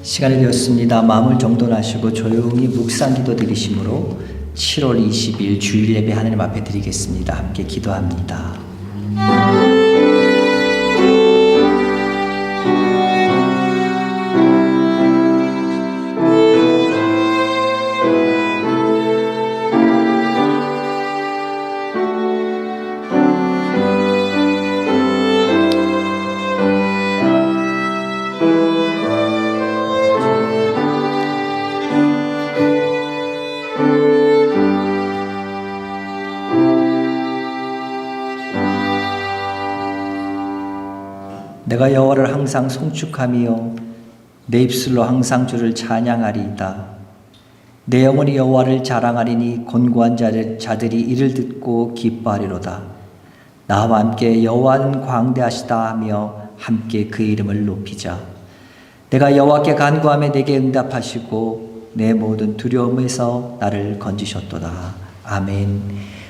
시간이 되었습니다. 마음을 정돈하시고 조용히 묵상기도 드리심으로 7월 20일 주일 예배 하나님 앞에 드리겠습니다. 함께 기도합니다. 내가 여호와를 항상 송축하며 내 입술로 항상 주를 찬양하리이다. 내 영혼이 여호와를 자랑하리니 곤고한 자들이 이를 듣고 기뻐하리로다. 나와 함께 여호와는 광대하시다 하며 함께 그의 이름을 높이자. 내가 여호와께 간구하며 내게 응답하시고 내 모든 두려움에서 나를 건지셨도다. 아멘.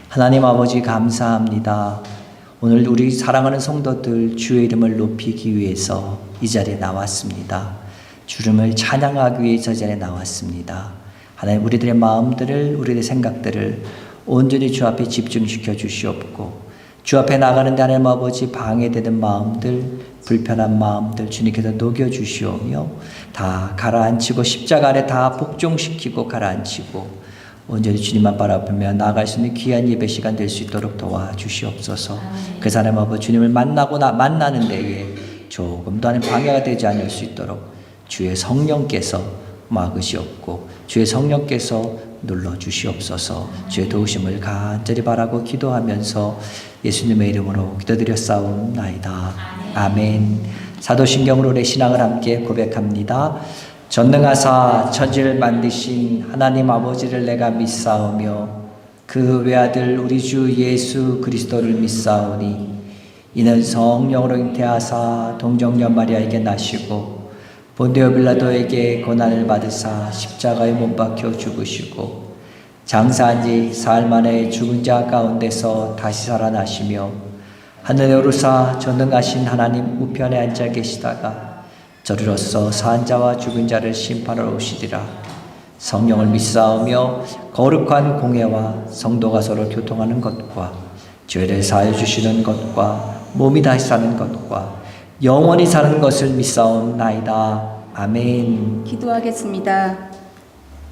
하나님 아버지 감사합니다. 오늘 우리 사랑하는 성도들 주의 이름을 높이기 위해서 이 자리에 나왔습니다. 주름을 찬양하기 위해서 이 자리에 나왔습니다. 하나님 우리들의 마음들을 우리들의 생각들을 온전히 주 앞에 집중시켜 주시옵고 주 앞에 나가는데 하나님 아버지 방해되는 마음들 불편한 마음들 주님께서 녹여주시오며 다 가라앉히고 십자가 아래 다 복종시키고 가라앉히고 온전히 주님만 바라보며 나아갈 수 있는 귀한 예배 시간 될 수 있도록 도와주시옵소서. 그 사람 아버지 주님을 만나는 데에 조금도 하는 방해가 되지 않을 수 있도록 주의 성령께서 막으시옵고 주의 성령께서 눌러주시옵소서. 주의 도우심을 간절히 바라고 기도하면서 예수님의 이름으로 기도드렸사옵나이다. 아멘. 사도신경으로 내 신앙을 함께 고백합니다. 전능하사 천지를 만드신 하나님 아버지를 내가 믿사오며 그 외아들 우리 주 예수 그리스도를 믿사오니 이는 성령으로 잉태하사 동정녀 마리아에게 나시고 본디오 빌라도에게 고난을 받으사 십자가에 못 박혀 죽으시고 장사한 지 사흘 만에 죽은 자 가운데서 다시 살아나시며 하늘에 오르사 전능하신 하나님 우편에 앉아 계시다가 저리로서 산 자와 죽은 자를 심판하러 오시리라. 성령을 믿사오며 거룩한 공회와 성도가 서로 교통하는 것과 죄를 사하여 주시는 것과 몸이 다시 사는 것과 영원히 사는 것을 믿사옵나이다. 아멘. 기도하겠습니다.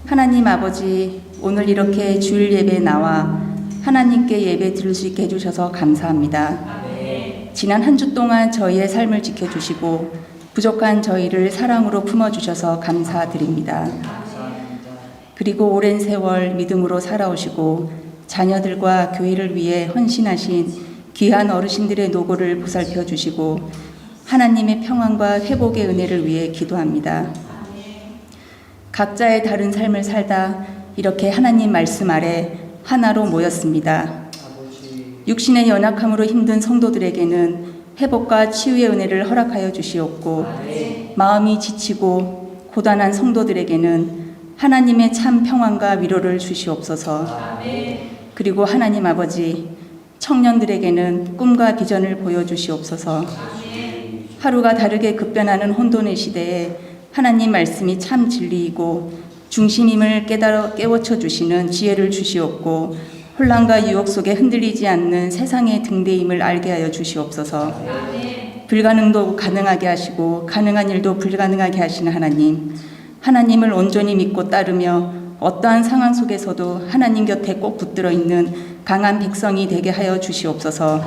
하나님 아버지, 오늘 이렇게 주일 예배에 나와 하나님께 예배 드릴 수 있게 해주셔서 감사합니다. 아멘. 지난 한 주 동안 저희의 삶을 지켜주시고 부족한 저희를 사랑으로 품어주셔서 감사드립니다. 감사합니다. 그리고 오랜 세월 믿음으로 살아오시고 자녀들과 교회를 위해 헌신하신 귀한 어르신들의 노고를 보살펴 주시고 하나님의 평안과 회복의 은혜를 위해 기도합니다. 각자의 다른 삶을 살다 이렇게 하나님 말씀 아래 하나로 모였습니다. 육신의 연약함으로 힘든 성도들에게는 회복과 치유의 은혜를 허락하여 주시옵고 마음이 지치고 고단한 성도들에게는 하나님의 참 평안과 위로를 주시옵소서. 그리고 하나님 아버지, 청년들에게는 꿈과 비전을 보여주시옵소서. 하루가 다르게 급변하는 혼돈의 시대에 하나님 말씀이 참 진리이고 중심임을 깨우쳐 주시는 지혜를 주시옵고 혼란과 유혹 속에 흔들리지 않는 세상의 등대임을 알게 하여 주시옵소서. 불가능도 가능하게 하시고 가능한 일도 불가능하게 하시는 하나님, 하나님을 온전히 믿고 따르며 어떠한 상황 속에서도 하나님 곁에 꼭 붙들어 있는 강한 백성이 되게 하여 주시옵소서.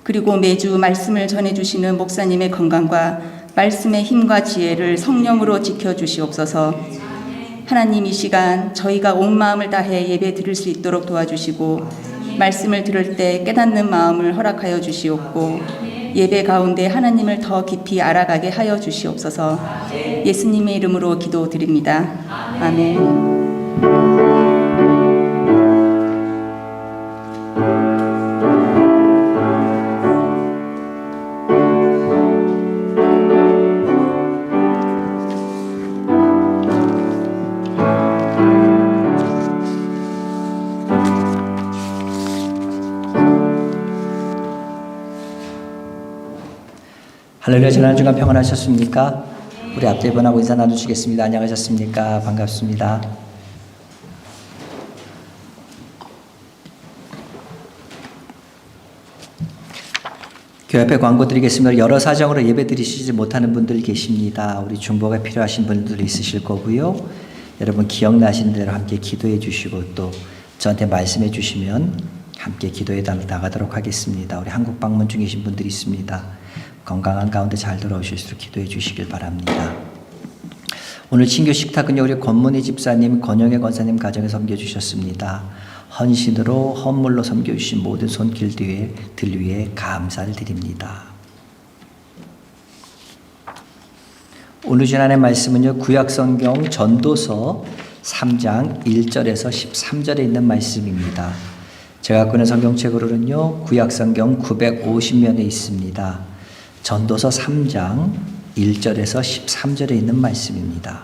그리고 매주 말씀을 전해주시는 목사님의 건강과 말씀의 힘과 지혜를 성령으로 지켜주시옵소서. 하나님, 이 시간 저희가 온 마음을 다해 예배 드릴 수 있도록 도와주시고 말씀을 들을 때 깨닫는 마음을 허락하여 주시옵고 예배 가운데 하나님을 더 깊이 알아가게 하여 주시옵소서. 예수님의 이름으로 기도드립니다. 아멘. 할렐루야. 지난 주간 평안하셨습니까? 우리 앞뒤 번하고 인사 나누시겠습니다. 안녕하셨습니까? 반갑습니다. 교회 앞에 광고 드리겠습니다. 여러 사정으로 예배 드리시지 못하는 분들 계십니다. 우리 중보가 필요하신 분들 있으실 거고요. 여러분 기억나시는 대로 함께 기도해 주시고 또 저한테 말씀해 주시면 함께 기도해 나가도록 하겠습니다. 우리 한국 방문 중이신 분들이 있습니다. 건강한 가운데 잘 돌아오실 수 있도록 기도해 주시길 바랍니다. 오늘 친교 식탁은요, 우리 권문희 집사님, 권영애 권사님 가정에 섬겨주셨습니다. 헌신으로 헌물로 섬겨주신 모든 손길들 위해 감사를 드립니다. 오늘 주안의 말씀은요, 구약성경 전도서 3장 1절에서 13절에 있는 말씀입니다. 제가 갖고 있는 성경책으로는요, 구약성경 950면에 있습니다. 전도서 3장 1절에서 13절에 있는 말씀입니다.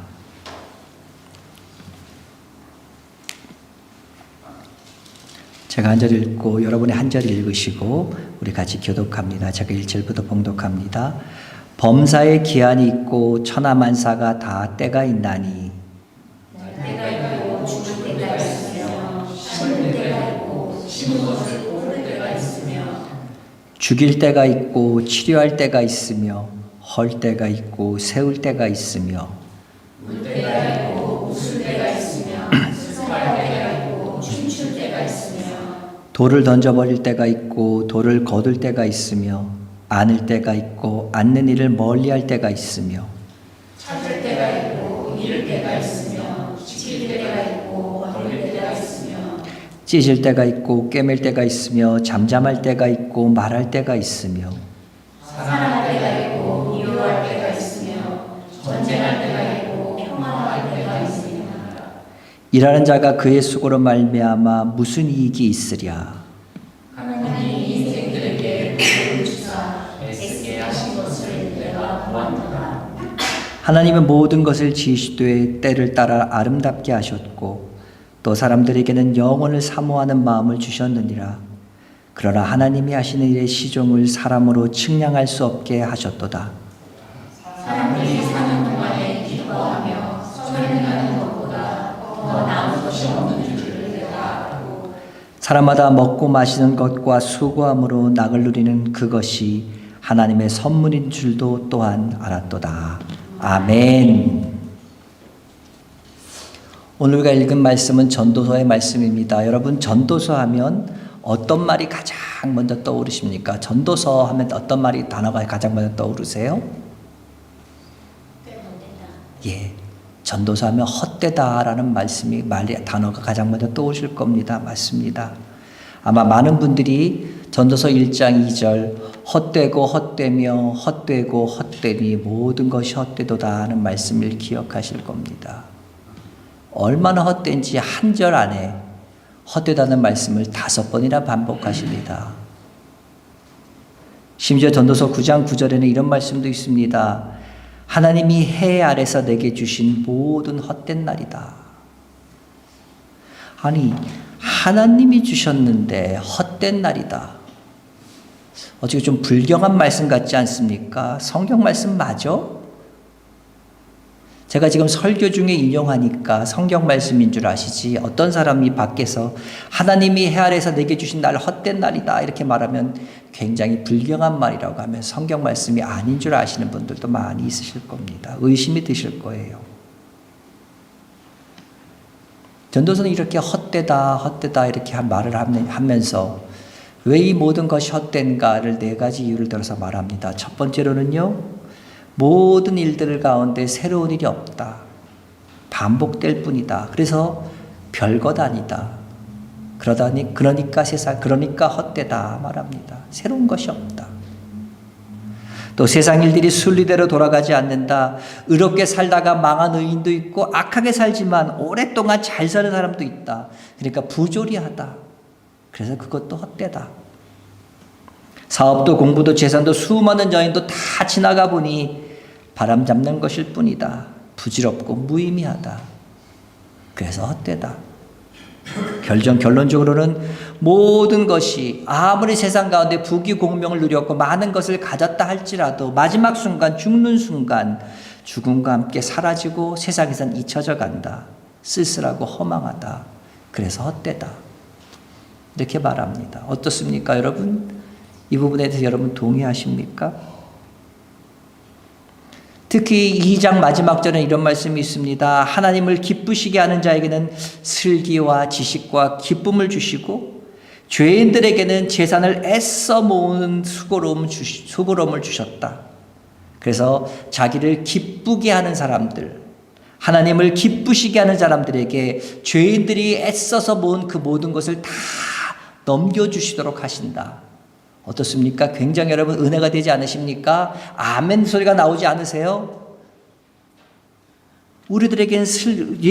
제가 한 절 읽고 여러분이 한 절 읽으시고 우리 같이 교독합니다. 제가 1절부터 봉독합니다. 범사에 기한이 있고 천하만사가 다 때가 있나니 때가 있고 죽을 때가 있으며 심을 때가 있고 심은 것을 뽑을 때가 있으며 죽일 때가 있고 치료할 때가 있으며 헐 때가 있고 세울 때가 있으며 울 때가 있고 웃을 때가 있으며 슬퍼할 때가 있고 춤출 때가 있으며 돌을 던져버릴 때가 있고 돌을 거둘 때가 있으며 안을 때가 있고 안는 일을 멀리할 때가 있으며 찾을 때가 있고 잃을 때가 있으며 지킬 때가 있고 버릴 때가 있으며 찢을 때가 있고 꿰맬 때가 있으며 잠잠할 때가 있고 말할 때가 있으며 사랑할 때가 있고 미워할 때가 있으며 전쟁할 때가 있고 평화할 때가 있으며 일하는 자가 그의 수고로 말미암아 무슨 이익이 있으랴. 하나님이 인생들에게 복을 주사 애쓰게 하신 것을 내가 보았노라. 하나님은 모든 것을 지으시되 때를 따라 아름답게 하셨고 또 사람들에게는 영혼을 사모하는 마음을 주셨느니라. 그러나 하나님이 하시는 일의 시종을 사람으로 측량할 수 없게 하셨도다. 사람들이 사는 동안에 기뻐하며 설명하는 것보다 더 나은 것이 없는 줄을 내가 알고 사람마다 먹고 마시는 것과 수고함으로 낙을 누리는 그것이 하나님의 선물인 줄도 또한 알았도다. 아멘. 오늘 우리가 읽은 말씀은 전도서의 말씀입니다. 여러분, 전도서 하면 어떤 말이 가장 먼저 떠오르십니까? 전도서 하면 어떤 말이 단어가 가장 먼저 떠오르세요? 예, 전도서 하면 헛되다라는 단어가 가장 먼저 떠오르실 겁니다. 맞습니다. 아마 많은 분들이 전도서 1장 2절 헛되고 헛되며 헛되고 헛되니 모든 것이 헛되도다 하는 말씀을 기억하실 겁니다. 얼마나 헛된지 한 절 안에 헛되다는 말씀을 5번이나 반복하십니다. 심지어 전도서 9장 9절에는 이런 말씀도 있습니다. 하나님이 해 아래서 내게 주신 모든 헛된 날이다. 아니, 하나님이 주셨는데 헛된 날이다. 어떻게 좀 불경한 말씀 같지 않습니까? 성경 말씀 맞아? 제가 지금 설교 중에 인용하니까 성경 말씀인 줄 아시지, 어떤 사람이 밖에서 하나님이 해 아래서 내게 주신 날 헛된 날이다 이렇게 말하면 굉장히 불경한 말이라고 하면 성경 말씀이 아닌 줄 아시는 분들도 많이 있으실 겁니다. 의심이 드실 거예요. 전도서는 이렇게 헛되다 이렇게 말을 하면서 왜 이 모든 것이 헛된가를 4가지 이유를 들어서 말합니다. 첫 번째로는요, 모든 일들 가운데 새로운 일이 없다. 반복될 뿐이다. 그래서 별것 아니다. 그러니까 헛되다 말합니다. 새로운 것이 없다. 또 세상 일들이 순리대로 돌아가지 않는다. 의롭게 살다가 망한 의인도 있고 악하게 살지만 오랫동안 잘 사는 사람도 있다. 그러니까 부조리하다. 그래서 그것도 헛되다. 사업도 공부도 재산도 수많은 여인도 다 지나가 보니 바람 잡는 것일 뿐이다. 부질없고 무의미하다. 그래서 헛되다. 결론적으로는 모든 것이 아무리 세상 가운데 부귀 공명을 누렸고 많은 것을 가졌다 할지라도 마지막 순간, 죽는 순간 죽음과 함께 사라지고 세상에선 잊혀져 간다. 쓸쓸하고 허망하다. 그래서 헛되다. 이렇게 말합니다. 어떻습니까, 여러분? 이 부분에 대해서 여러분 동의하십니까? 특히 2장 마지막 절에 이런 말씀이 있습니다. 하나님을 기쁘시게 하는 자에게는 슬기와 지식과 기쁨을 주시고 죄인들에게는 재산을 애써 모으는 수고로움을 주셨다. 그래서 자기를 기쁘게 하는 사람들, 하나님을 기쁘시게 하는 사람들에게 죄인들이 애써서 모은 그 모든 것을 다 넘겨주시도록 하신다. 어떻습니까? 굉장히 여러분 은혜가 되지 않으십니까? 아멘 소리가 나오지 않으세요? 우리들에겐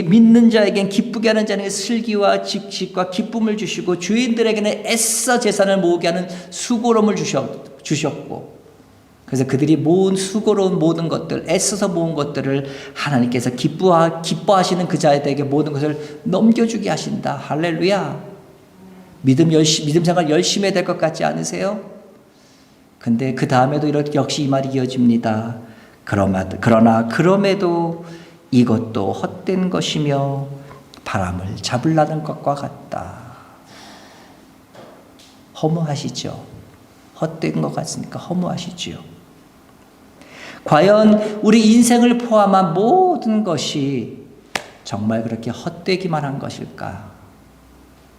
믿는 자에겐 기쁘게 하는 자에게 슬기와 지식과 기쁨을 주시고 죄인들에게는 애써 재산을 모으게 하는 수고로움을 주셨고 그래서 그들이 모은 수고로운 모든 것들, 애써서 모은 것들을 하나님께서 기뻐하시는 그 자에게 모든 것을 넘겨주게 하신다. 할렐루야. 믿음 생활 열심히 해야 될 것 같지 않으세요? 근데 그 다음에도 역시 이 말이 이어집니다. 그러나 그럼에도 이것도 헛된 것이며 바람을 잡으려는 것과 같다. 허무하시죠? 헛된 것 같으니까 허무하시지요. 과연 우리 인생을 포함한 모든 것이 정말 그렇게 헛되기만 한 것일까?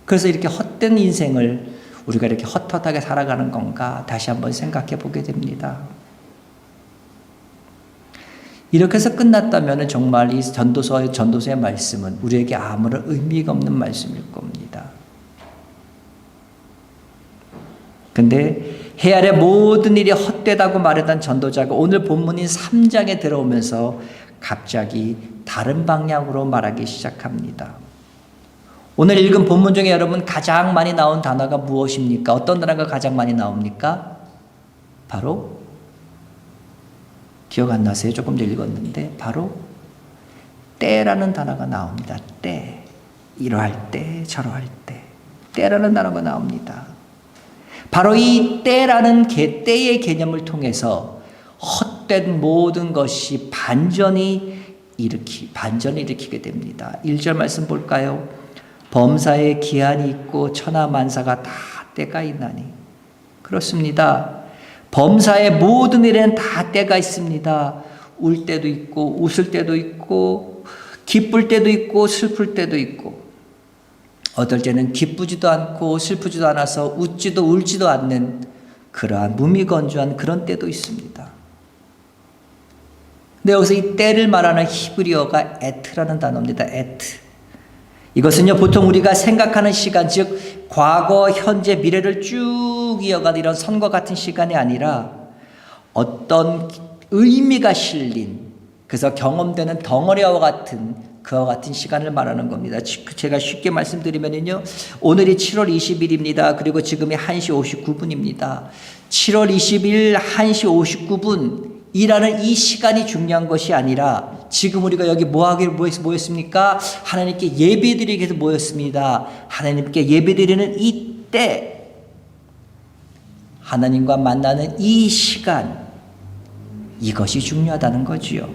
그래서 이렇게 헛된 인생을 우리가 이렇게 헛헛하게 살아가는 건가 다시 한번 생각해 보게 됩니다. 이렇게 해서 끝났다면 정말 이 전도서의 말씀은 우리에게 아무런 의미가 없는 말씀일 겁니다. 근데 해 아래 모든 일이 헛되다고 말했던 전도자가 오늘 본문인 3장에 들어오면서 갑자기 다른 방향으로 말하기 시작합니다. 오늘 읽은 본문 중에 여러분 가장 많이 나온 단어가 무엇입니까? 어떤 단어가 가장 많이 나옵니까? 바로 기억 안 나세요? 조금 전에 읽었는데 바로 때라는 단어가 나옵니다. 때. 이러할 때 저러할 때 때라는 단어가 나옵니다. 바로 이 때라는 때의 개념을 통해서 헛된 모든 것이 반전이 일으키게 됩니다. 1절 말씀 볼까요? 범사에 기한이 있고 천하만사가 다 때가 있나니. 그렇습니다. 범사의 모든 일에는 다 때가 있습니다. 울 때도 있고 웃을 때도 있고 기쁠 때도 있고 슬플 때도 있고 어떨 때는 기쁘지도 않고 슬프지도 않아서 웃지도 울지도 않는 그러한 무미건조한 그런 때도 있습니다. 근데 여기서 이 때를 말하는 히브리어가 에트라는 단어입니다. 에트. 이것은요 보통 우리가 생각하는 시간 즉 과거, 현재, 미래를 쭉 이어가는 이런 선과 같은 시간이 아니라 어떤 의미가 실린 그래서 경험되는 덩어리와 같은 그와 같은 시간을 말하는 겁니다. 제가 쉽게 말씀드리면요 오늘이 7월 20일입니다. 그리고 지금이 1시 59분입니다. 7월 20일 1시 59분 이라는 이 시간이 중요한 것이 아니라 지금 우리가 여기 뭐하기로 모였습니까? 하나님께 예배드리기 위해서 모였습니다. 하나님께 예배드리는 이때 하나님과 만나는 이 시간 이것이 중요하다는 거지요.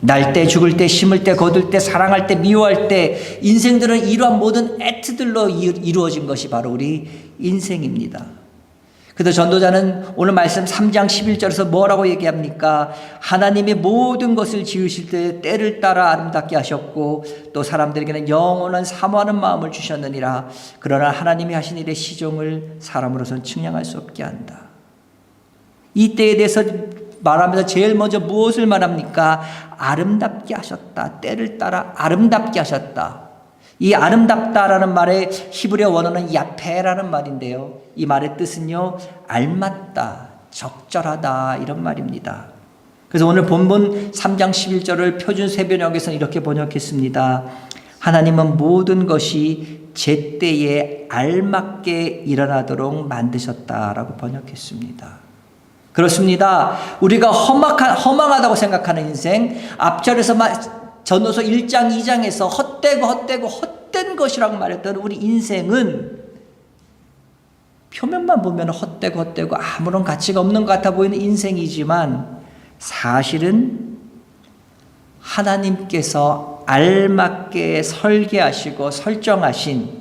날 때, 죽을 때, 심을 때, 거둘 때, 사랑할 때, 미워할 때 인생들은 이러한 모든 액트들로 이루어진 것이 바로 우리 인생입니다. 그래서 전도자는 오늘 말씀 3장 11절에서 뭐라고 얘기합니까? 하나님이 모든 것을 지으실 때 때를 따라 아름답게 하셨고 또 사람들에게는 영원한 사모하는 마음을 주셨느니라. 그러나 하나님이 하신 일의 시종을 사람으로서는 측량할 수 없게 한다. 이 때에 대해서 말하면서 제일 먼저 무엇을 말합니까? 아름답게 하셨다. 때를 따라 아름답게 하셨다. 이 아름답다라는 말의 히브리어 원어는 야페라는 말인데요. 이 말의 뜻은요, 알맞다, 적절하다 이런 말입니다. 그래서 오늘 본문 3장 11절을 표준 세변역에서는 이렇게 번역했습니다. 하나님은 모든 것이 제때에 알맞게 일어나도록 만드셨다라고 번역했습니다. 그렇습니다. 우리가 허망하다고 생각하는 인생, 앞절에서 전도서 1장 2장에서 헛된 것이라고 말했던 우리 인생은 표면만 보면 헛되고 아무런 가치가 없는 것 같아 보이는 인생이지만 사실은 하나님께서 알맞게 설계하시고 설정하신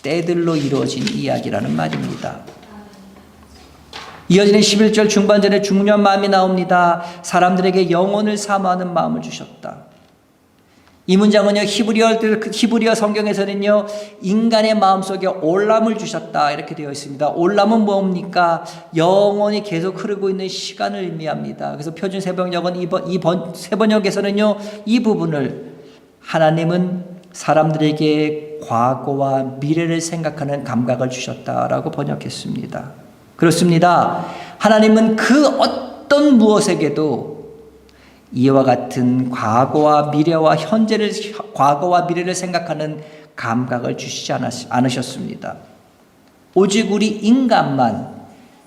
때들로 이루어진 이야기라는 말입니다. 이어지는 11절 중반절에 중요한 마음이 나옵니다. 사람들에게 영혼을 사모하는 마음을 주셨다. 이 문장은요, 히브리어 성경에서는요, 인간의 마음속에 올람을 주셨다 이렇게 되어 있습니다. 올람은 뭡니까? 영원히 계속 흐르고 있는 시간을 의미합니다. 그래서 표준 세번역은 이번 세번역에서는요, 이 부분을 하나님은 사람들에게 과거와 미래를 생각하는 감각을 주셨다라고 번역했습니다. 그렇습니다. 하나님은 그 어떤 무엇에게도 이와 같은 과거와 미래를 생각하는 감각을 주시지 않으셨습니다. 오직 우리 인간만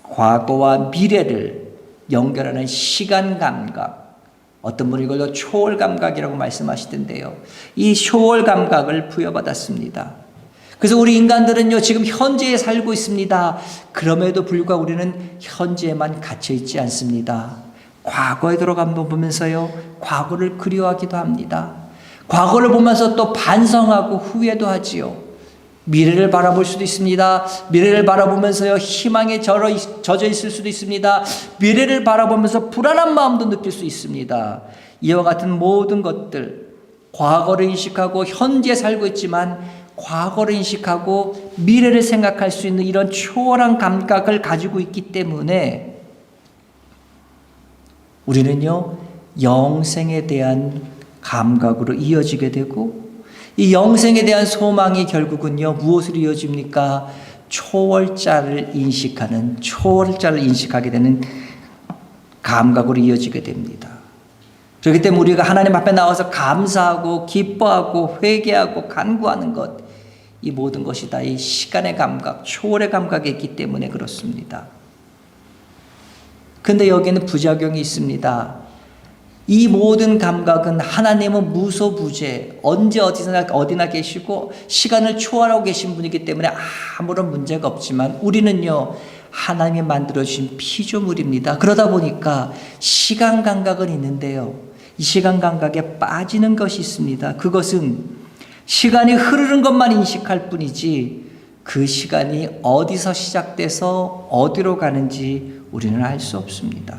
과거와 미래를 연결하는 시간 감각, 어떤 분이 이걸로 초월 감각이라고 말씀하시던데요. 이 초월 감각을 부여받았습니다. 그래서 우리 인간들은요, 지금 현재에 살고 있습니다. 그럼에도 불구하고 우리는 현재에만 갇혀 있지 않습니다. 과거에 들어가 보면서요, 과거를 그리워하기도 합니다. 과거를 보면서 또 반성하고 후회도 하지요. 미래를 바라볼 수도 있습니다. 미래를 바라보면서요, 희망에 젖어 있을 수도 있습니다. 미래를 바라보면서 불안한 마음도 느낄 수 있습니다. 이와 같은 모든 것들, 과거를 인식하고 현재 살고 있지만 과거를 인식하고 미래를 생각할 수 있는 이런 초월한 감각을 가지고 있기 때문에 우리는요, 영생에 대한 감각으로 이어지게 되고, 이 영생에 대한 소망이 결국은요, 무엇으로 이어집니까? 초월자를 인식하게 되는 감각으로 이어지게 됩니다. 그렇기 때문에 우리가 하나님 앞에 나와서 감사하고 기뻐하고 회개하고 간구하는 것, 이 모든 것이 다 이 시간의 감각, 초월의 감각이 있기 때문에 그렇습니다. 근데 여기에는 부작용이 있습니다. 이 모든 감각은 하나님은 무소부재, 언제 어디나 계시고 시간을 초월하고 계신 분이기 때문에 아무런 문제가 없지만 우리는요, 하나님이 만들어주신 피조물입니다. 그러다 보니까 시간 감각은 있는데요, 이 시간 감각에 빠지는 것이 있습니다. 그것은 시간이 흐르는 것만 인식할 뿐이지 그 시간이 어디서 시작돼서 어디로 가는지 우리는 알 수 없습니다.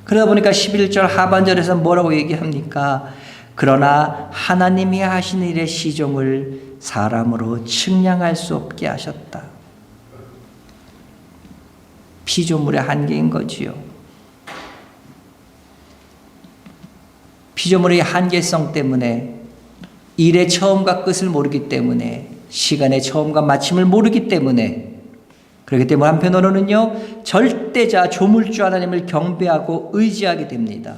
그러다 보니까 11절 하반절에서 뭐라고 얘기합니까? 그러나 하나님이 하시는 일의 시종을 사람으로 측량할 수 없게 하셨다. 피조물의 한계인 거지요. 피조물의 한계성 때문에 일의 처음과 끝을 모르기 때문에 시간의 처음과 마침을 모르기 때문에 그렇기 때문에 한편으로는요, 절대자 조물주 하나님을 경배하고 의지하게 됩니다.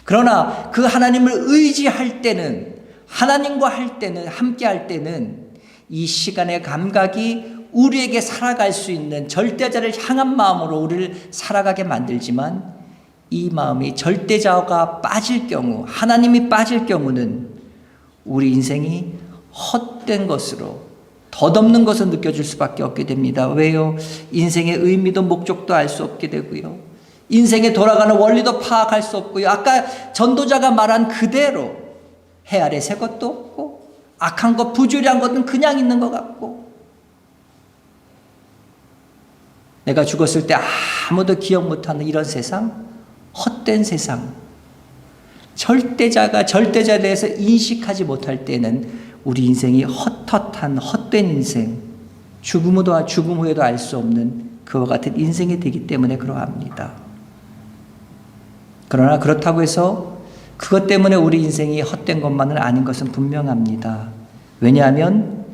그러나 그 하나님을 의지할 때는, 하나님과 할 때는, 함께 할 때는 이 시간의 감각이 우리에게 살아갈 수 있는 절대자를 향한 마음으로 우리를 살아가게 만들지만 이 마음이 절대자가 빠질 경우, 하나님이 빠질 경우는 우리 인생이 헛된 것으로, 덧없는 것을 느껴질 수밖에 없게 됩니다. 왜요? 인생의 의미도 목적도 알 수 없게 되고요, 인생에 돌아가는 원리도 파악할 수 없고요, 아까 전도자가 말한 그대로 해 아래 새 것도 없고 악한 것, 부조리한 것은 그냥 있는 것 같고, 내가 죽었을 때 아무도 기억 못하는 이런 세상, 헛된 세상, 절대자가 절대자에 대해서 인식하지 못할 때는 우리 인생이 헛헛한 헛된 인생, 죽음 후에도 알 수 없는 그와 같은 인생이 되기 때문에 그러합니다. 그러나 그렇다고 해서 그것 때문에 우리 인생이 헛된 것만은 아닌 것은 분명합니다. 왜냐하면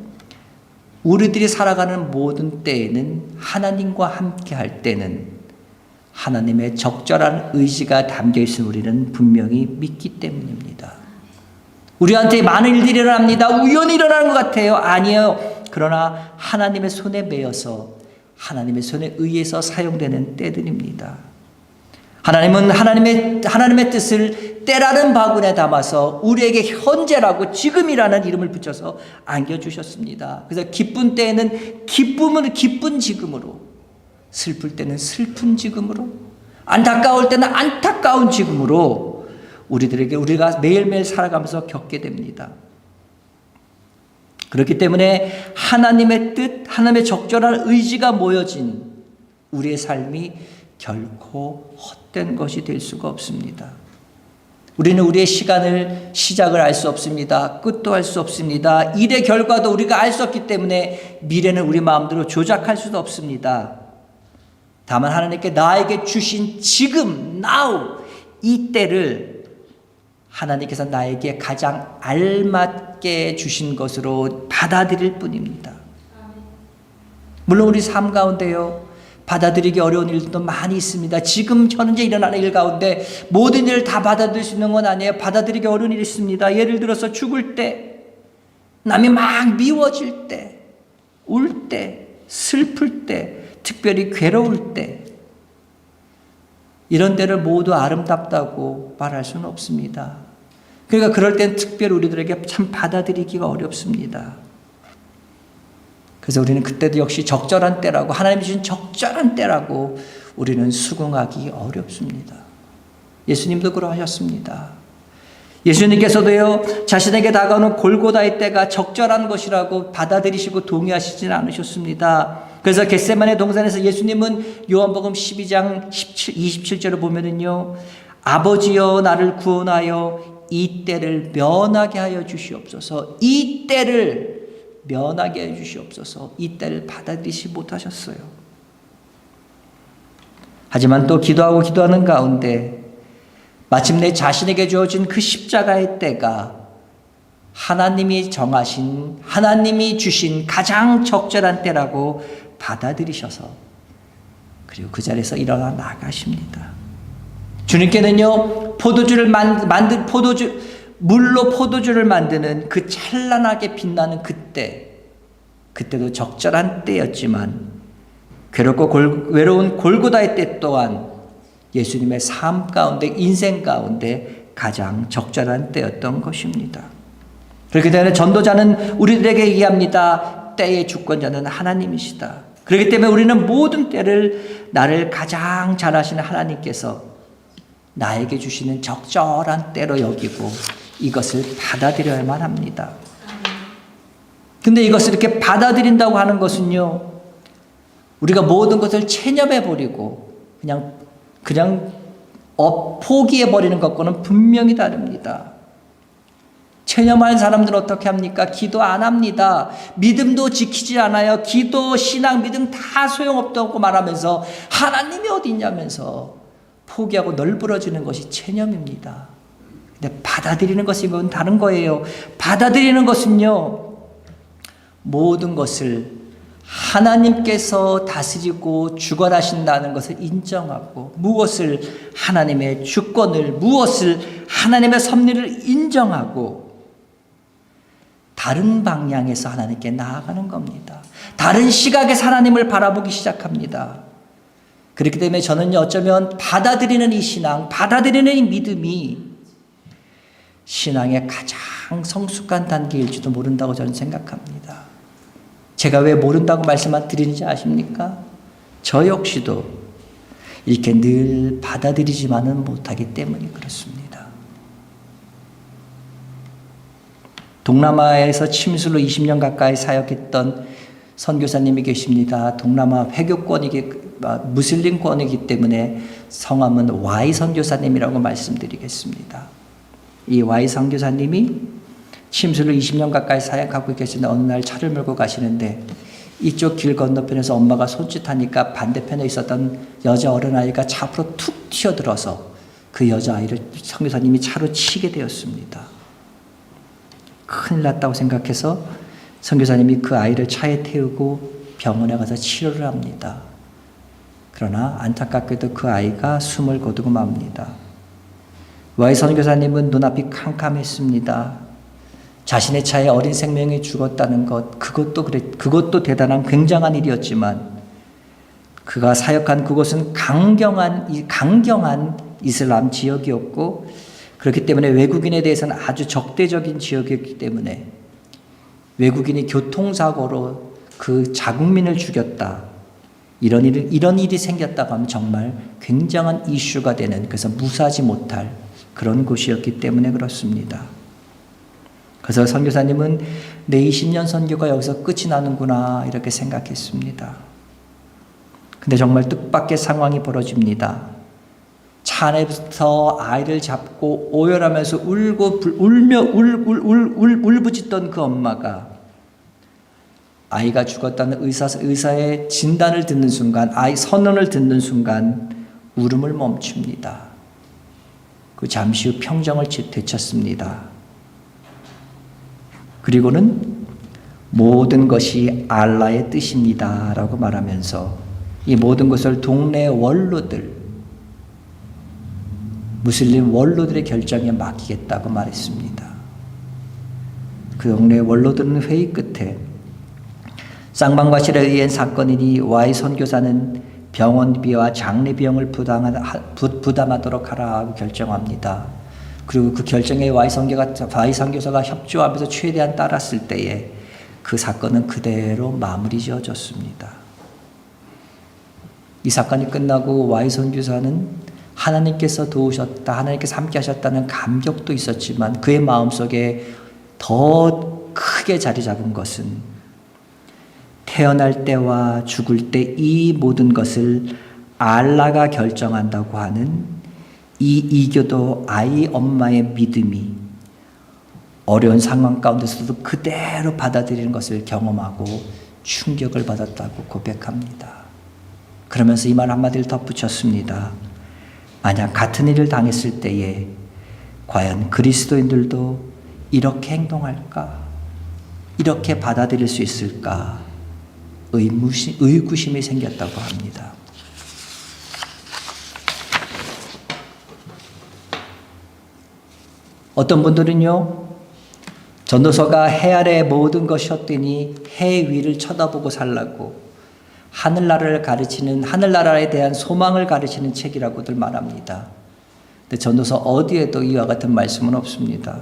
우리들이 살아가는 모든 때에는, 하나님과 함께 할 때는 하나님의 적절한 의지가 담겨 있음을 우리는 분명히 믿기 때문입니다. 우리한테 많은 일들이 일어납니다. 우연히 일어나는 것 같아요. 아니에요. 그러나 하나님의 손에 매여서, 하나님의 손에 의해서 사용되는 때들입니다. 하나님은 하나님의 뜻을 때라는 바구니에 담아서 우리에게 현재라고, 지금이라는 이름을 붙여서 안겨주셨습니다. 그래서 기쁜 때에는 기쁜 지금으로, 슬플 때는 슬픈 지금으로, 안타까울 때는 안타까운 지금으로 우리가 매일매일 살아가면서 겪게 됩니다. 그렇기 때문에 하나님의 뜻, 하나님의 적절한 의지가 모여진 우리의 삶이 결코 헛된 것이 될 수가 없습니다. 우리는 우리의 시작을 알 수 없습니다. 끝도 알 수 없습니다. 일의 결과도 우리가 알 수 없기 때문에 미래는 우리 마음대로 조작할 수도 없습니다. 다만 하나님께 나에게 주신 지금, now, 이 때를 하나님께서 나에게 가장 알맞게 주신 것으로 받아들일 뿐입니다. 물론 우리 삶 가운데요, 받아들이기 어려운 일도 많이 있습니다. 지금 현재 일어나는 일 가운데 모든 일을 다 받아들일 수 있는 건 아니에요. 받아들이기 어려운 일이 있습니다. 예를 들어서 죽을 때, 남이 막 미워질 때, 울 때, 슬플 때, 특별히 괴로울 때, 이런 때를 모두 아름답다고 말할 수는 없습니다. 그러니까 그럴 땐 특별히 우리들에게 참 받아들이기가 어렵습니다. 그래서 우리는 그때도 역시 적절한 때라고, 하나님이 주신 적절한 때라고 우리는 수긍하기 어렵습니다. 예수님도 그러하셨습니다. 예수님께서도요, 자신에게 다가오는 골고다의 때가 적절한 것이라고 받아들이시고 동의하시지는 않으셨습니다. 그래서 겟세마네 동산에서 예수님은 요한복음 12장 27절을 보면은요, 아버지여 나를 구원하여 이 때를 면하게 하여 주시옵소서. 이 때를 면하게 해 주시옵소서. 이 때를 받아들이지 못하셨어요. 하지만 또 기도하는 가운데 마침내 자신에게 주어진 그 십자가의 때가 하나님이 정하신, 하나님이 주신 가장 적절한 때라고 받아들이셔서 그리고 그 자리에서 일어나 나가십니다. 주님께는요, 물로 포도주를 만드는 그 찬란하게 빛나는 그때도 적절한 때였지만 외로운 골고다의 때 또한 예수님의 삶 가운데, 인생 가운데 가장 적절한 때였던 것입니다. 그렇기 때문에 전도자는 우리들에게 얘기합니다. 때의 주권자는 하나님이시다. 그렇기 때문에 우리는 모든 때를 나를 가장 잘 아시는 하나님께서 나에게 주시는 적절한 때로 여기고 이것을 받아들여야만 합니다. 근데 이것을 이렇게 받아들인다고 하는 것은요, 우리가 모든 것을 체념해버리고 그냥 포기해버리는 것과는 분명히 다릅니다. 체념하는 사람들은 어떻게 합니까? 기도 안 합니다. 믿음도 지키지 않아요. 기도, 신앙, 믿음 다 소용없다고 말하면서 하나님이 어디 있냐면서 포기하고 널브러지는 것이 체념입니다. 근데 받아들이는 것이 이건 다른 거예요. 받아들이는 것은요, 모든 것을 하나님께서 다스리고 주관하신다는 것을 인정하고, 무엇을 하나님의 주권을, 무엇을 하나님의 섭리를 인정하고 다른 방향에서 하나님께 나아가는 겁니다. 다른 시각에서 하나님을 바라보기 시작합니다. 그렇기 때문에 저는요, 어쩌면 받아들이는 이 신앙, 받아들이는 이 믿음이 신앙의 가장 성숙한 단계일지도 모른다고 저는 생각합니다. 제가 왜 모른다고 말씀을 드리는지 아십니까? 저 역시도 이렇게 늘 받아들이지만은 못하기 때문에 그렇습니다. 동남아에서 침술로 20년 가까이 사역했던 선교사님이 계십니다. 동남아 무슬림권이기 때문에 성함은 Y 선교사님이라고 말씀드리겠습니다. 이 Y 선교사님이 침술로 20년 가까이 사역하고 계시는 어느 날 차를 몰고 가시는데 이쪽 길 건너편에서 엄마가 손짓하니까 반대편에 있었던 여자 어린아이가 차 앞으로 툭 튀어들어서 그 여자아이를 선교사님이 차로 치게 되었습니다. 큰일 났다고 생각해서 선교사님이 그 아이를 차에 태우고 병원에 가서 치료를 합니다. 그러나 안타깝게도 그 아이가 숨을 거두고 맙니다. Y 선교사님은 눈앞이 캄캄했습니다. 자신의 차에 어린 생명이 죽었다는 것, 그것도 대단한 굉장한 일이었지만 그가 사역한 그곳은 강경한 이슬람 지역이었고, 그렇기 때문에 외국인에 대해서는 아주 적대적인 지역이었기 때문에 외국인이 교통사고로 그 자국민을 죽였다, 이런 일이 생겼다고 하면 정말 굉장한 이슈가 되는, 그래서 무사하지 못할 그런 곳이었기 때문에 그렇습니다. 그래서 선교사님은 내 20년 선교가 여기서 끝이 나는구나 이렇게 생각했습니다. 근데 정말 뜻밖의 상황이 벌어집니다. 차 안에서 아이를 잡고 오열하면서 울부짖던 그 엄마가 아이가 죽었다는 의사의 진단을 듣는 순간, 아이 선언을 듣는 순간 울음을 멈춥니다. 그 잠시 후 평정을 되찾습니다. 그리고는 모든 것이 알라의 뜻입니다 라고 말하면서 이 모든 것을 동네 원로들, 무슬림 원로들의 결정에 맡기겠다고 말했습니다. 그 동네 원로들은 회의 끝에 쌍방과실에 의한 사건이니 Y 선교사는 병원비와 장례비용을 부담하도록 하라 하고 결정합니다. 그리고 그 결정에 Y 선교사가 협조하면서 최대한 따랐을 때에 그 사건은 그대로 마무리 지어졌습니다. 이 사건이 끝나고 Y 선교사는 하나님께서 도우셨다, 하나님께서 함께 하셨다는 감격도 있었지만 그의 마음속에 더 크게 자리 잡은 것은 태어날 때와 죽을 때 이 모든 것을 알라가 결정한다고 하는 이 이교도 아이 엄마의 믿음이 어려운 상황 가운데서도 그대로 받아들이는 것을 경험하고 충격을 받았다고 고백합니다. 그러면서 이 말 한마디를 덧붙였습니다. 만약 같은 일을 당했을 때에 과연 그리스도인들도 이렇게 행동할까? 이렇게 받아들일 수 있을까? 의구심이 생겼다고 합니다. 어떤 분들은요, 전도서가 해 아래의 모든 것이었더니 해 위를 쳐다보고 살라고 하늘나라에 대한 소망을 가르치는 책이라고들 말합니다. 근데 전도서 어디에도 이와 같은 말씀은 없습니다.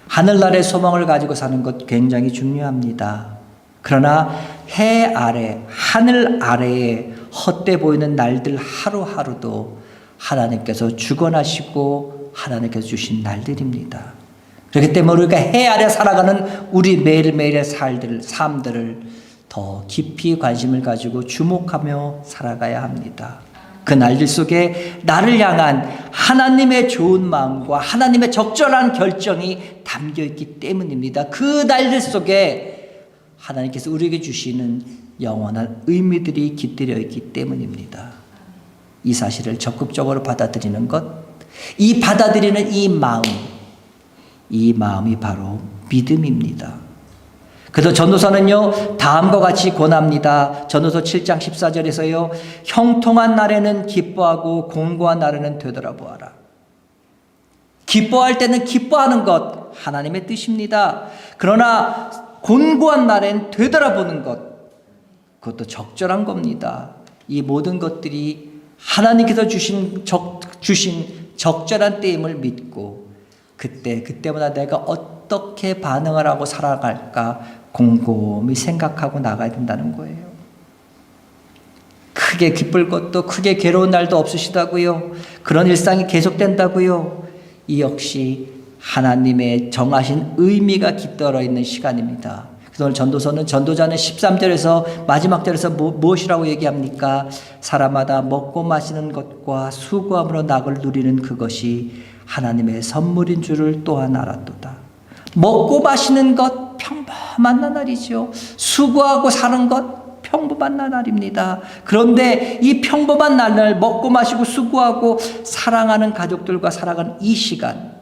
하늘나라의 소망을 가지고 사는 것 굉장히 중요합니다. 그러나 해 아래, 하늘 아래에 헛돼 보이는 날들 하루하루도 하나님께서 주권하시고 하나님께서 주신 날들입니다. 그렇기 때문에 우리가 해 아래 살아가는 우리 매일매일의 삶들을 더 깊이 관심을 가지고 주목하며 살아가야 합니다. 그 날들 속에 나를 향한 하나님의 좋은 마음과 하나님의 적절한 결정이 담겨있기 때문입니다. 그 날들 속에 하나님께서 우리에게 주시는 영원한 의미들이 깃들여 있기 때문입니다. 이 사실을 적극적으로 받아들이는 것, 이 받아들이는 이 마음이 바로 믿음입니다. 그래서 전도서는요, 다음과 같이 권합니다. 전도서 7장 14절에서요, 형통한 날에는 기뻐하고 공고한 날에는 되돌아보아라. 기뻐할 때는 기뻐하는 것, 하나님의 뜻입니다. 그러나 곤고한 날엔 되돌아보는 것, 그것도 적절한 겁니다. 이 모든 것들이 하나님께서 주신 적절한 때임을 믿고 그때마다 내가 어떻게 반응을 하고 살아갈까 곰곰이 생각하고 나가야 된다는 거예요. 크게 기쁠 것도 크게 괴로운 날도 없으시다고요. 그런 일상이 계속된다고요. 이 역시 하나님의 정하신 의미가 깃들어 있는 시간입니다. 그래서 오늘 전도서는 전도자는 13절에서 마지막 절에서 무엇이라고 얘기합니까? 사람마다 먹고 마시는 것과 수고함으로 낙을 누리는 그것이 하나님의 선물인 줄을 또한 알았도다. 먹고 마시는 것 평범한 나날이죠. 수고하고 사는 것 평범한 나날입니다. 그런데 이 평범한 나날 먹고 마시고 수고하고 사랑하는 가족들과 살아가는 이 시간,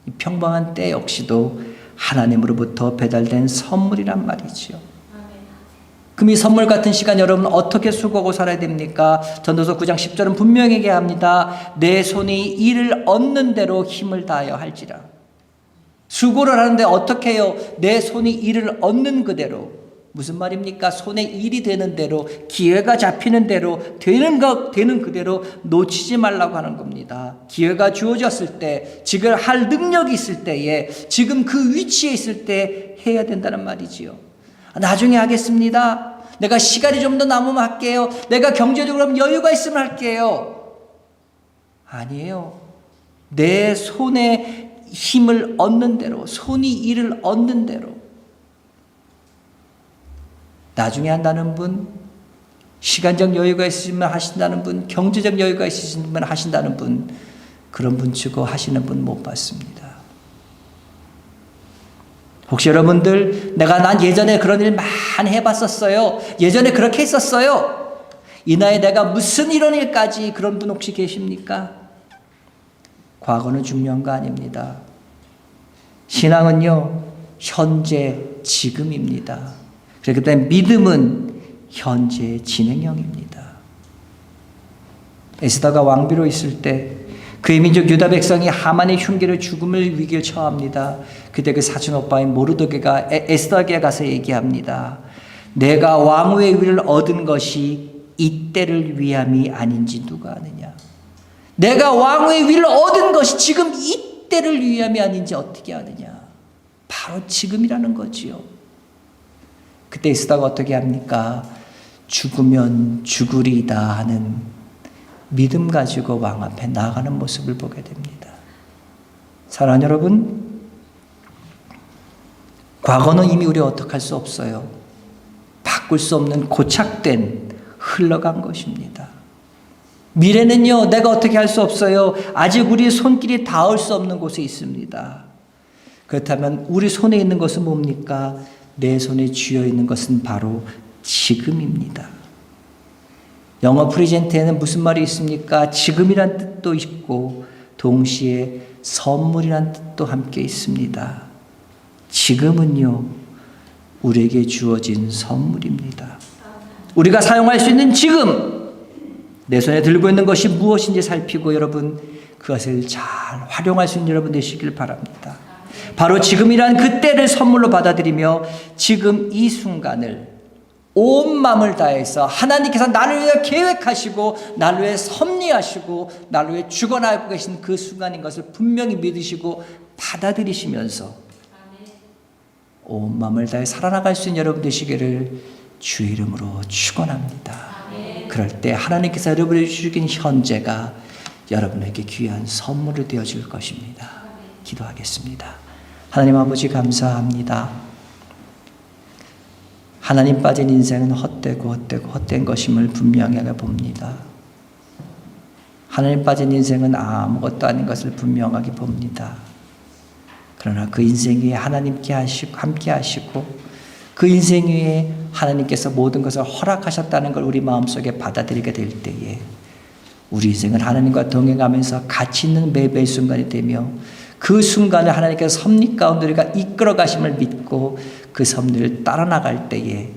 이 평범한 때 역시도 하나님으로부터 배달된 선물이란 말이죠. 그럼 이 선물 같은 시간 여러분 어떻게 수고하고 살아야 됩니까? 전도서 9장 10절은 분명히 얘기합니다. 내 손이 이를 얻는 대로 힘을 다하여 할지라. 수고를 하는데 어떻게 해요? 내 손이 이를 얻는 그대로. 무슨 말입니까? 손에 일이 되는 대로, 기회가 잡히는 대로, 되는 그대로 놓치지 말라고 하는 겁니다. 기회가 주어졌을 때, 지금 할 능력이 있을 때에, 지금 그 위치에 있을 때 해야 된다는 말이지요. 나중에 하겠습니다. 내가 시간이 좀 더 남으면 할게요. 내가 경제적으로 여유가 있으면 할게요. 아니에요. 내 손에 힘을 얻는 대로, 손이 일을 얻는 대로, 나중에 한다는 분, 시간적 여유가 있으시면 하신다는 분, 경제적 여유가 있으시면 하신다는 분, 그런 분 치고 하시는 분 못 봤습니다. 혹시 여러분들, 난 예전에 그런 일 많이 해봤었어요. 예전에 그렇게 했었어요. 이 나이에 내가 무슨 이런 일까지, 그런 분 혹시 계십니까? 과거는 중요한 거 아닙니다. 신앙은요, 현재, 지금입니다. 그렇기 때문에 믿음은 현재 진행형입니다. 에스더가 왕비로 있을 때 그의 민족 유다 백성이 하만의 흉기로 죽음을 위기를 처합니다. 그때 그 사촌 오빠인 모르드게가 에스더에게 가서 얘기합니다. 내가 왕후의 위를 얻은 것이 이때를 위함이 아닌지 누가 아느냐. 내가 왕후의 위를 얻은 것이 지금 이때를 위함이 아닌지 어떻게 아느냐. 바로 지금이라는 거지요. 그때 에스더가 어떻게 합니까? 죽으면 죽으리이다 하는 믿음 가지고 왕 앞에 나아가는 모습을 보게 됩니다. 사랑하는 여러분, 과거는 이미 우리가 어떻게 할 수 없어요. 바꿀 수 없는 고착된 흘러간 것입니다. 미래는요, 내가 어떻게 할 수 없어요. 아직 우리의 손길이 닿을 수 없는 곳에 있습니다. 그렇다면 우리 손에 있는 것은 뭡니까? 내 손에 쥐어 있는 것은 바로 지금입니다. 영어 프레젠트에는 무슨 말이 있습니까? 지금이란 뜻도 있고 동시에 선물이란 뜻도 함께 있습니다. 지금은요, 우리에게 주어진 선물입니다. 우리가 사용할 수 있는 지금, 내 손에 들고 있는 것이 무엇인지 살피고 여러분 그것을 잘 활용할 수 있는 여러분 되시길 바랍니다. 바로 지금이란 그때를 선물로 받아들이며 지금 이 순간을 온 마음을 다해서 하나님께서 나를 위해 계획하시고 나를 위해 섭리하시고 나를 위해 주관하고 계신 그 순간인 것을 분명히 믿으시고 받아들이시면서 온 마음을 다해 살아나갈 수 있는 여러분 되시기를 주의 이름으로 축원합니다. 그럴 때 하나님께서 여러분에게 주신 현재가 여러분에게 귀한 선물이 되어질 것입니다. 기도하겠습니다. 하나님 아버지 감사합니다. 하나님 빠진 인생은 헛된 것임을 분명하게 봅니다. 하나님 빠진 인생은 아무것도 아닌 것을 분명하게 봅니다. 그러나 그 인생 위에 하나님께 함께 하시고 그 인생 위에 하나님께서 모든 것을 허락하셨다는 걸 우리 마음속에 받아들이게 될 때에 우리 인생은 하나님과 동행하면서 가치 있는 매배의 순간이 되며 그 순간을 하나님께서 섭리 가운데 우리가 이끌어 가심을 믿고 그 섭리를 따라 나갈 때에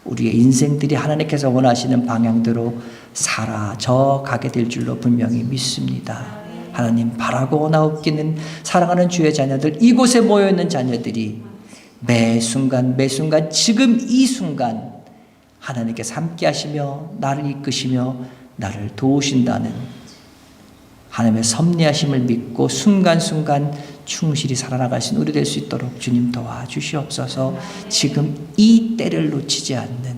우리의 인생들이 하나님께서 원하시는 방향대로 사라져 가게 될 줄로 분명히 믿습니다. 하나님 바라고 원하옵기는 사랑하는 주의 자녀들, 이곳에 모여있는 자녀들이 매 순간 지금 이 순간 하나님께서 함께 하시며 나를 이끄시며 나를 도우신다는 하나님의 섭리하심을 믿고 순간순간 충실히 살아나갈 수 있는 우리 될 수 있도록 주님 도와주시옵소서. 지금 이 때를 놓치지 않는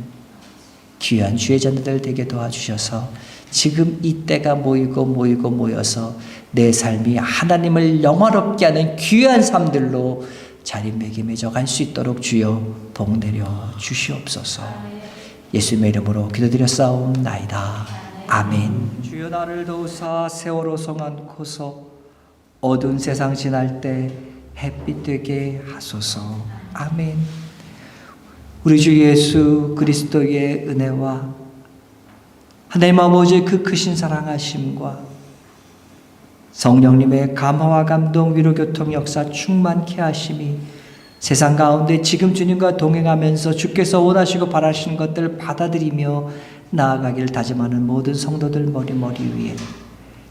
귀한 주의 자녀들 되게 도와주셔서 지금 이 때가 모여서 내 삶이 하나님을 영화롭게 하는 귀한 삶들로 자리매김해져 갈 수 있도록 주여 복 내려 주시옵소서. 예수님의 이름으로 기도드렸사옵나이다. 아멘. 주여 나를 도우사 세월호 성안코서 어두운 세상 지날 때 햇빛 되게 하소서. 아멘. 우리 주 예수 그리스도의 은혜와 하나님 아버지의 그 크신 사랑하심과 성령님의 감화와 감동 위로 교통 역사 충만케 하심이 세상 가운데 지금 주님과 동행하면서 주께서 원하시고 바라시는 것들을 받아들이며 나아가기를 다짐하는 모든 성도들 머리 위에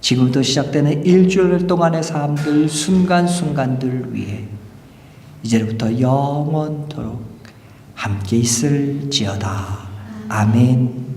지금부터 시작되는 일주일 동안의 삶들 순간순간들 위에 이제부터 영원토록 함께 있을지어다. 아멘.